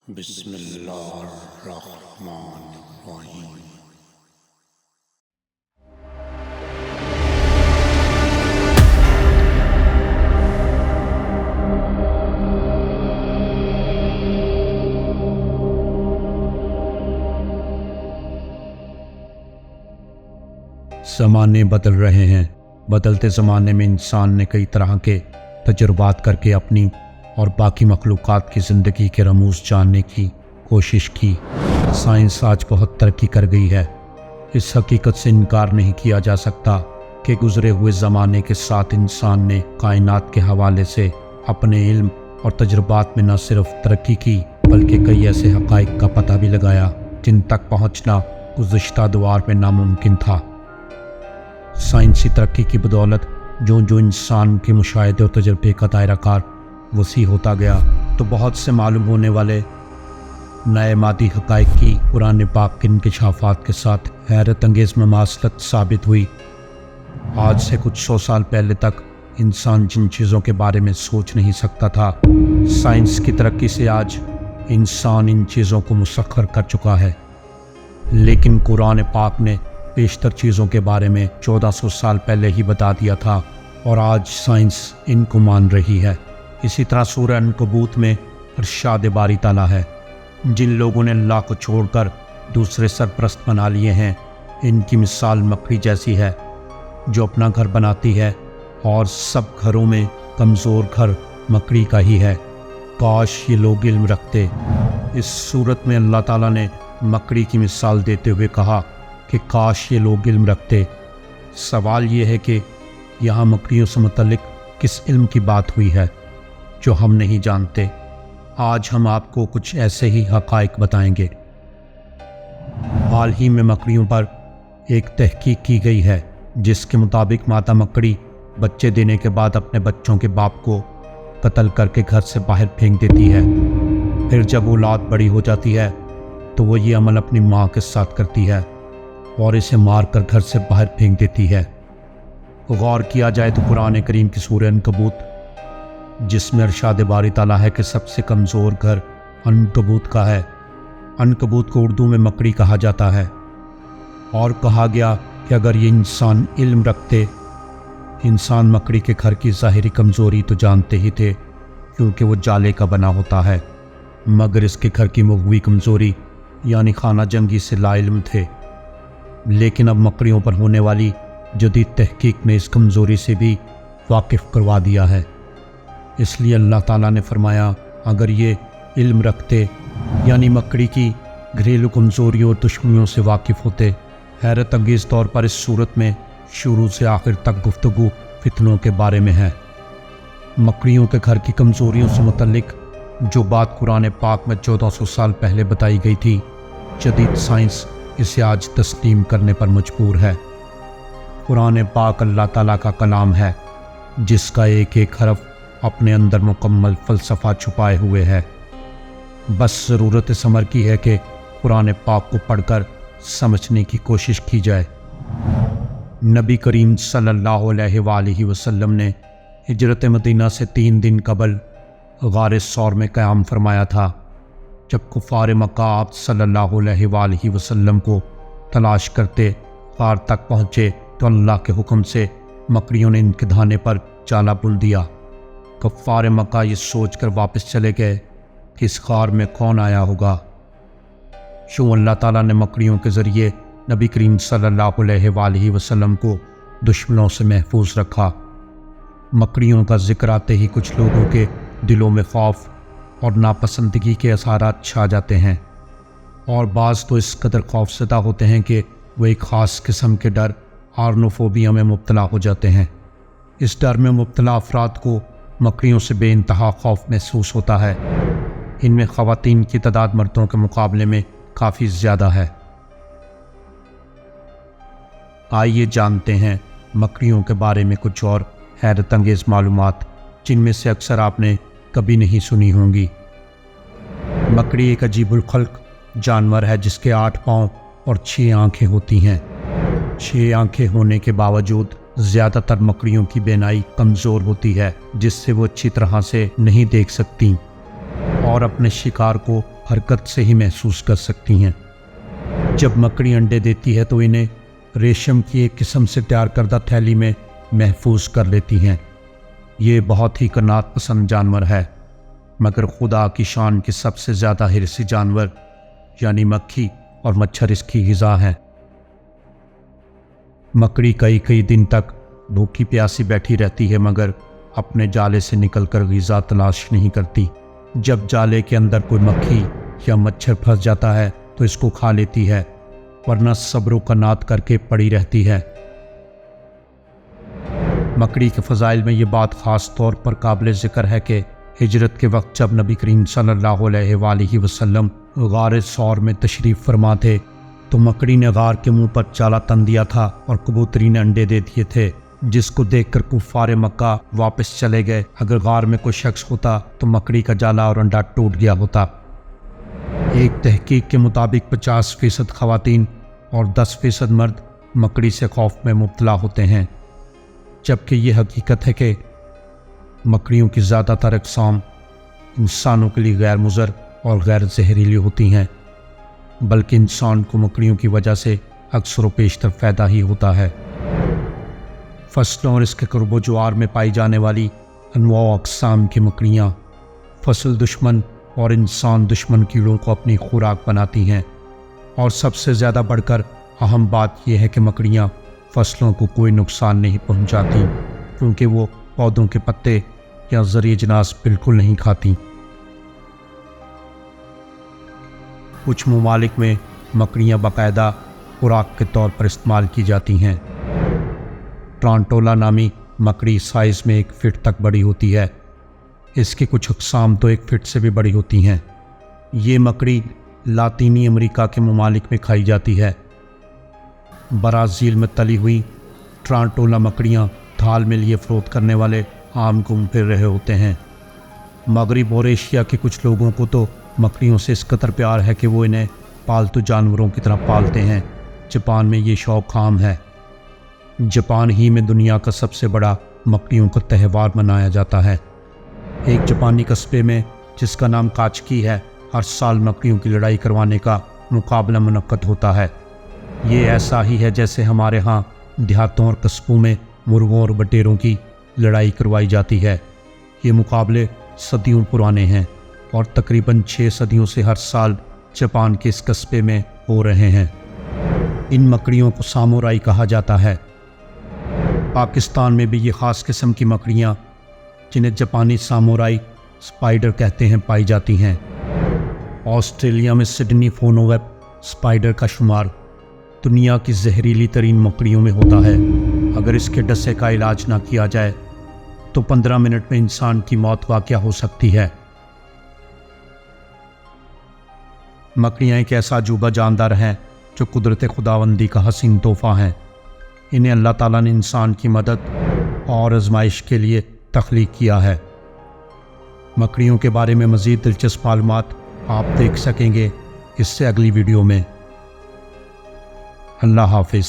بسم اللہ الرحمن الرحیم۔ زمانے بدل رہے ہیں۔ بدلتے زمانے میں انسان نے کئی طرح کے تجربات کر کے اپنی اور باقی مخلوقات کی زندگی کے رموز جاننے کی کوشش کی۔ سائنس آج بہت ترقی کر گئی ہے۔ اس حقیقت سے انکار نہیں کیا جا سکتا کہ گزرے ہوئے زمانے کے ساتھ انسان نے کائنات کے حوالے سے اپنے علم اور تجربات میں نہ صرف ترقی کی بلکہ کئی ایسے حقائق کا پتہ بھی لگایا جن تک پہنچنا گزشتہ دور میں ناممکن تھا۔ سائنسی ترقی کی بدولت جو انسان کے مشاہدے اور تجربے کا دائرہ کار وسیع ہوتا گیا تو بہت سے معلوم ہونے والے نئے مادی حقائق کی قرآن پاک کے انکشافات کے ساتھ حیرت انگیز مماثلت ثابت ہوئی۔ آج سے کچھ 100 سال پہلے تک انسان جن چیزوں کے بارے میں سوچ نہیں سکتا تھا، سائنس کی ترقی سے آج انسان ان چیزوں کو مسخر کر چکا ہے۔ لیکن قرآن پاک نے بیشتر چیزوں کے بارے میں 1400 سال پہلے ہی بتا دیا تھا اور آج سائنس ان کو مان رہی ہے۔ اسی طرح سورہ عنکبوت میں ارشاد باری تعالیٰ ہے، جن لوگوں نے اللہ کو چھوڑ کر دوسرے سرپرست بنا لیے ہیں، ان کی مثال مکڑی جیسی ہے جو اپنا گھر بناتی ہے اور سب گھروں میں کمزور گھر مکڑی کا ہی ہے، کاش یہ لوگ علم رکھتے۔ اس صورت میں اللہ تعالیٰ نے مکڑی کی مثال دیتے ہوئے کہا کہ کاش یہ لوگ علم رکھتے۔ سوال یہ ہے کہ یہاں مکڑیوں سے متعلق کس علم کی بات ہوئی ہے جو ہم نہیں جانتے؟ آج ہم آپ کو کچھ ایسے ہی حقائق بتائیں گے۔ حال ہی میں مکڑیوں پر ایک تحقیق کی گئی ہے جس کے مطابق مادہ مکڑی بچے دینے کے بعد اپنے بچوں کے باپ کو قتل کر کے گھر سے باہر پھینک دیتی ہے۔ پھر جب اولاد بڑی ہو جاتی ہے تو وہ یہ عمل اپنی ماں کے ساتھ کرتی ہے اور اسے مار کر گھر سے باہر پھینک دیتی ہے۔ غور کیا جائے تو قرآن کریم کی سورہ عنکبوت، جس میں ارشاد باری تعالیٰ ہے کہ سب سے کمزور گھر عنکبوت کا ہے۔ عنکبوت کو اردو میں مکڑی کہا جاتا ہے، اور کہا گیا کہ اگر یہ انسان علم رکھتے، انسان مکڑی کے گھر کی ظاہری کمزوری تو جانتے ہی تھے کیونکہ وہ جالے کا بنا ہوتا ہے، مگر اس کے گھر کی مغوی کمزوری یعنی خانہ جنگی سے لا علم تھے۔ لیکن اب مکڑیوں پر ہونے والی جدید تحقیق نے اس کمزوری سے بھی واقف کروا دیا ہے۔ اس لیے اللہ تعالیٰ نے فرمایا اگر یہ علم رکھتے یعنی مکڑی کی گھریلو کمزوریوں اور دشمنیوں سے واقف ہوتے۔ حیرت انگیز طور پر اس صورت میں شروع سے آخر تک گفتگو فتنوں کے بارے میں ہے۔ مکڑیوں کے گھر کی کمزوریوں سے متعلق جو بات قرآن پاک میں 1400 سال پہلے بتائی گئی تھی، جدید سائنس اسے آج تسلیم کرنے پر مجبور ہے۔ قرآن پاک اللہ تعالیٰ کا کلام ہے جس کا ایک ایک حرف اپنے اندر مکمل فلسفہ چھپائے ہوئے ہے۔ بس ضرورت اس امر کی ہے کہ قرآن پاک کو پڑھ کر سمجھنے کی کوشش کی جائے۔ نبی کریم صلی اللہ علیہ وآلہ وسلم نے ہجرت مدینہ سے 3 دن قبل غار ثور میں قیام فرمایا تھا۔ جب کفار مکہ آپ صلی اللہ علیہ وآلہ وسلم کو تلاش کرتے غار تک پہنچے تو اللہ کے حکم سے مکڑیوں نے ان کے دھانے پر جالا بن دیا۔ کفار مکہ یہ سوچ کر واپس چلے گئے کہ اس غار میں کون آیا ہوگا۔ یوں اللہ تعالیٰ نے مکڑیوں کے ذریعے نبی کریم صلی اللہ علیہ وآلہ وسلم کو دشمنوں سے محفوظ رکھا۔ مکڑیوں کا ذکر آتے ہی کچھ لوگوں کے دلوں میں خوف اور ناپسندگی کے اثرات چھا جاتے ہیں، اور بعض تو اس قدر خوفزدہ ہوتے ہیں کہ وہ ایک خاص قسم کے ڈر آرنوفوبیا میں مبتلا ہو جاتے ہیں۔ اس ڈر میں مبتلا افراد کو مکڑیوں سے بے انتہا خوف محسوس ہوتا ہے۔ ان میں خواتین کی تعداد مردوں کے مقابلے میں کافی زیادہ ہے۔ آئیے جانتے ہیں مکڑیوں کے بارے میں کچھ اور حیرت انگیز معلومات جن میں سے اکثر آپ نے کبھی نہیں سنی ہوں گی۔ مکڑی ایک عجیب الخلق جانور ہے جس کے 8 پاؤں اور 6 آنکھیں ہوتی ہیں۔ 6 آنکھیں ہونے کے باوجود زیادہ تر مکڑیوں کی بینائی کمزور ہوتی ہے جس سے وہ اچھی طرح سے نہیں دیکھ سکتی، اور اپنے شکار کو حرکت سے ہی محسوس کر سکتی ہیں۔ جب مکڑی انڈے دیتی ہے تو انہیں ریشم کی ایک قسم سے تیار کردہ تھیلی میں محفوظ کر لیتی ہیں۔ یہ بہت ہی کناعت پسند جانور ہے، مگر خدا کی شان کے سب سے زیادہ ہرسی جانور یعنی مکھی اور مچھر اس کی غذا ہیں۔ مکڑی کئی دن تک بھوکی پیاسی بیٹھی رہتی ہے مگر اپنے جالے سے نکل کر غذا تلاش نہیں کرتی۔ جب جالے کے اندر کوئی مکھی یا مچھر پھنس جاتا ہے تو اس کو کھا لیتی ہے، ورنہ صبر و کناعت کر کے پڑی رہتی ہے۔ مکڑی کے فضائل میں یہ بات خاص طور پر قابل ذکر ہے کہ ہجرت کے وقت جب نبی کریم صلی اللہ علیہ وآلہ وسلم غار ثور میں تشریف فرما تھے تو مکڑی نے غار کے منہ پر جالا تن دیا تھا اور کبوتری نے انڈے دے دیے تھے، جس کو دیکھ کر کفار مکہ واپس چلے گئے۔ اگر غار میں کوئی شخص ہوتا تو مکڑی کا جالا اور انڈا ٹوٹ گیا ہوتا۔ ایک تحقیق کے مطابق 50% خواتین اور 10% مرد مکڑی سے خوف میں مبتلا ہوتے ہیں، جبکہ یہ حقیقت ہے کہ مکڑیوں کی زیادہ تر اقسام انسانوں کے لیے غیر مضر اور غیر زہریلی ہوتی ہیں، بلکہ انسان کو مکڑیوں کی وجہ سے اکثر و بیشتر فائدہ ہی ہوتا ہے۔ فصلوں اور اس کے قرب و جوار میں پائی جانے والی انواع و اقسام کی مکڑیاں فصل دشمن اور انسان دشمن کیڑوں کو اپنی خوراک بناتی ہیں، اور سب سے زیادہ بڑھ کر اہم بات یہ ہے کہ مکڑیاں فصلوں کو کوئی نقصان نہیں پہنچاتی، کیونکہ وہ پودوں کے پتے یا زرعی اجناس بالکل نہیں کھاتی۔ کچھ ممالک میں مکڑیاں باقاعدہ خوراک کے طور پر استعمال کی جاتی ہیں۔ ٹرانٹولا نامی مکڑی سائز میں 1 فٹ تک بڑی ہوتی ہے، اس کی کچھ اقسام تو 1 فٹ سے بھی بڑی ہوتی ہیں۔ یہ مکڑی لاطینی امریکہ کے ممالک میں کھائی جاتی ہے۔ برازیل میں تلی ہوئی ٹرانٹولا مکڑیاں تھال میں لیے فروخت کرنے والے عام گھوم پھر رہے ہوتے ہیں۔ مغرب اور ایشیا کے کچھ لوگوں کو تو مکڑیوں سے اس قدر پیار ہے کہ وہ انہیں پالتو جانوروں کی طرح پالتے ہیں۔ جاپان میں یہ شوق عام ہے۔ جاپان ہی میں دنیا کا سب سے بڑا مکڑیوں کا تہوار منایا جاتا ہے۔ ایک جاپانی قصبے میں جس کا نام کاچکی ہے، ہر سال مکڑیوں کی لڑائی کروانے کا مقابلہ منعقد ہوتا ہے۔ یہ ایسا ہی ہے جیسے ہمارے ہاں دیہاتوں اور قصبوں میں مرغوں اور بٹیروں کی لڑائی کروائی جاتی ہے۔ یہ مقابلے صدیوں پرانے ہیں اور تقریباً 6 صدیوں سے ہر سال جاپان کے اس قصبے میں ہو رہے ہیں۔ ان مکڑیوں کو سامورائی کہا جاتا ہے۔ پاکستان میں بھی یہ خاص قسم کی مکڑیاں جنہیں جاپانی سامورائی سپائڈر کہتے ہیں پائی جاتی ہیں۔ آسٹریلیا میں سڈنی فونو ویب سپائڈر کا شمار دنیا کی زہریلی ترین مکڑیوں میں ہوتا ہے۔ اگر اس کے ڈسے کا علاج نہ کیا جائے تو 15 منٹ میں انسان کی موت واقع ہو سکتی ہے۔ مکڑیاں ایک ایسا عجوبہ جاندار ہیں جو قدرت خداوندی کا حسین تحفہ ہیں۔ انہیں اللہ تعالیٰ نے انسان کی مدد اور آزمائش کے لیے تخلیق کیا ہے۔ مکڑیوں کے بارے میں مزید دلچسپ معلومات آپ دیکھ سکیں گے اس سے اگلی ویڈیو میں۔ اللہ حافظ۔